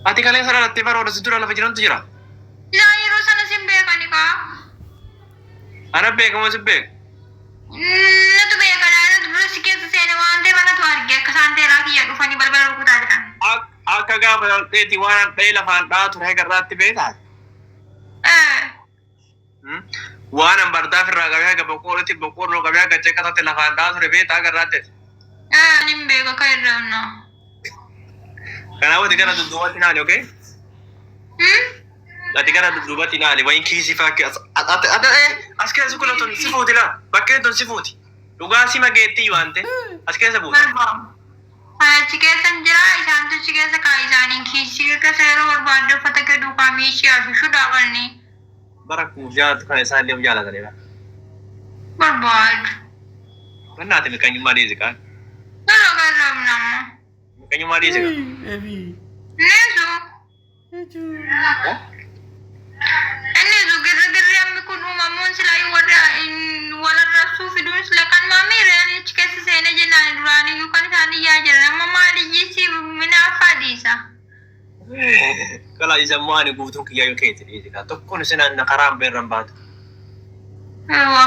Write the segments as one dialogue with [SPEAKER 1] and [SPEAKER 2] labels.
[SPEAKER 1] Ati kalian sana nanti baru ada sejuta lagi jiran tu jira.
[SPEAKER 2] Jangan urusan simbe kan ni kak.
[SPEAKER 1] Anak beg kamu sebeg.
[SPEAKER 2] Na tu bega na tu bro sikit sene wante mana tu harga kesante lagi ya ufani bal aku tadi kan.
[SPEAKER 1] Akka gaafa tiwaan dhahee lafaan dhaatu rahee garraatti beektaa? Waan an bardaaf irraa qabee haga boqqolloo qabee haga cekkatatti lafaan dhaatu beektaa garraatti?
[SPEAKER 2] Nin beeka ka irraa.
[SPEAKER 1] Kanaafuu ati gara dudduubatti naani, okay? Ati gara dudduubatti naani, wayin kiisii fakkii as keessa kulatuun si fuuti laa, bakkeen tun si fuuti. Dhugaa si mageettii waan ta'e as keessa buuta.
[SPEAKER 2] Achi keessa jira isaan tuchi keessa kaa isaaniin kiisii keessa yeroo barbaadde uffata kee duukaa miishii ashushuu dhaabanni.
[SPEAKER 1] Bara kun jaalatu kana isaan illee jaalataniidha.
[SPEAKER 2] Barbaadu.
[SPEAKER 1] Wannaati miqanyummaa dhiisiqaan?
[SPEAKER 2] Nala garraam nama.
[SPEAKER 1] Miqanyummaa dhiisiqa?
[SPEAKER 2] Neesu. Neesu girri ammi kun uumamuun silaa walirrabsuu fiduun sila kan maamiire achi keessa seenee jennaan duraanii yookaan isaanii yaa jiran amma maaliyyisi minaafaa dhiisa.
[SPEAKER 1] Kala isa maani guutuun kiyyaa keeti dhiisiqa. Tokkoon isin karaan beerran baatu.
[SPEAKER 2] Ewa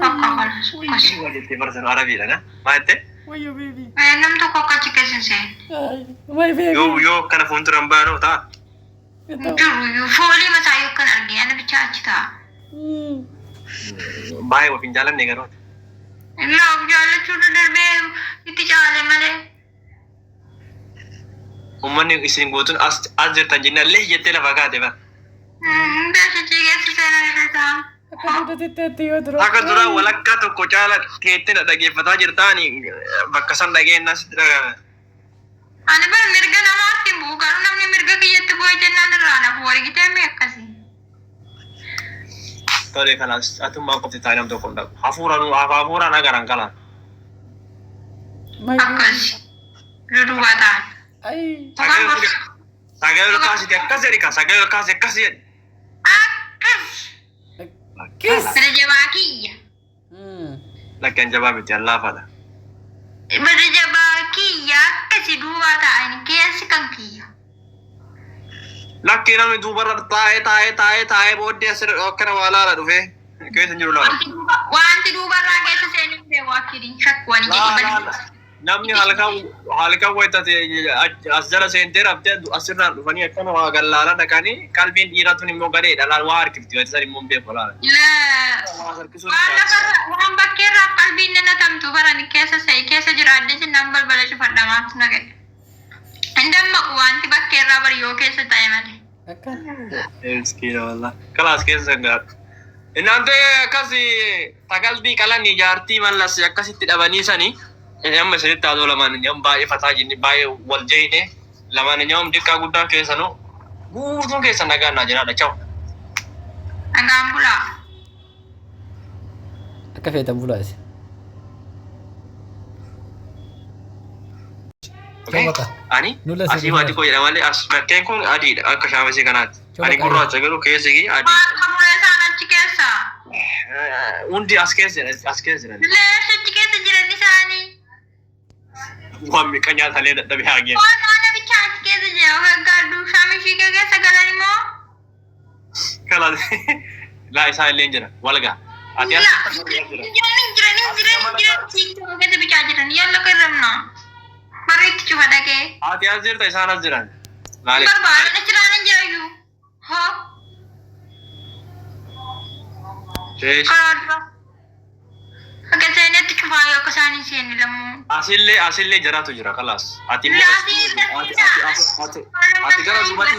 [SPEAKER 2] akka kana sukkasi.
[SPEAKER 1] Walitti barsan arabiidha na? Maal ta'e?
[SPEAKER 3] Wayo baby.
[SPEAKER 2] Nam tokko akka achi keessa seene.
[SPEAKER 3] My baby.
[SPEAKER 1] Yoo kana fuulduran baanu ta'a.
[SPEAKER 2] Jiru foolii mataa yoo kan argee ana bichaa achi ta'a.
[SPEAKER 1] Baay'ee waliin jaalanne garuu.
[SPEAKER 2] Laaf jaalachuudha darbee itti caale malee.
[SPEAKER 1] Uummanni isin guutuun as jirtan jennaan lee jettee lafa kaate ba.
[SPEAKER 2] Beeksisii keessa seenaa irra ta'a.
[SPEAKER 3] Akka duratti yoo dura.
[SPEAKER 1] Akka dura walakkaa tokko caala keettee dhaggeeffataa jirtaani bakka san dhageenyas dhagahame.
[SPEAKER 2] Ani bara mirga namaatti hin bu'u garuu namni mirga kiyyatti bu'ee jennaan irraa nafu wargitee mee akkasii.
[SPEAKER 1] Tole kanas atummaa qofti taa'ee nam tokko dhabu. Hafuuraan agaran kalaan.
[SPEAKER 2] Akkasi. Dudubaa ta'an.
[SPEAKER 1] Sagalee kaasiti akkas jedhi ka sagalee kaasi akkas jedhi.
[SPEAKER 2] Akkas. Bada jabaa kiyya.
[SPEAKER 1] Lakkeen jabaa miti allaafadha.
[SPEAKER 2] Bada jabaa kiyya akkasi duubaa ta'an keessi kan kiyya.
[SPEAKER 1] Lakkee namni duubarra taa'ee booddee asirra akkana waa laala dhufee keessa jiru laala.
[SPEAKER 2] Wanti duubarraa keessa seenuu beeku akkiriin shakkuwani jedhi.
[SPEAKER 1] Namni halkan wayitati as jala seentee raftee asirraan dhufanii akkana waa gallaala dhaqanii qalbiin dhiiraa tun immoo gadeedha laal waa harkifti wayita san immoo beeku laala.
[SPEAKER 2] Waan bakkeerraa qalbiin nanatamtu baran keessa jiraadde sinnaan balbala cufadhamaatu nagade. Indammaku wanti bakkeerraa bariyoo keessa ta'e malee.
[SPEAKER 1] Miskiina wallah. Kalaas keessa gaadhu. Inaante akkasi tagalbii qalanii jaartii mallas akkasitti dhabanii sanii. Amma isinitti haadhoo lamaan nyaamu baay'ee fataa jinni baay'ee wal jahine lamaan nyaamu xiqqaa guddaa keessanuu guutuun keessan nagaan naa jiraadha chawu.
[SPEAKER 2] Nagaan bulaa.
[SPEAKER 3] Akka feetan bulaasi.
[SPEAKER 1] Ani asii waati koo jedha malee as bakkeen kun adiidha akka shaamesii kanaatti. Ani gurraacha garuu keessi adii.
[SPEAKER 2] Kamura isaan achi keessa.
[SPEAKER 1] Hundi as keessa jiran.
[SPEAKER 2] Achi keessa jiran isaanii.
[SPEAKER 1] Waan miqa nyaatalee dadhabee haagee.
[SPEAKER 2] Waan bicha achi keessa jira gargaardu shaameshii keessa galan immoo.
[SPEAKER 1] Kalaas laa isaa illee jira walgaa. Ati as
[SPEAKER 2] keessa bichaa jiran yalla qarramna. Mariitti cufa dhagee.
[SPEAKER 1] Ati as jirta isaan as jiran.
[SPEAKER 2] Barbaada jiraan hin jirayyuu. Hoo. Kaadra. Akka seenetti cufaa yoo akka isaan hin seenne lammuu.
[SPEAKER 1] Asillee jiraatu jira kalaas. Ati gara duubatti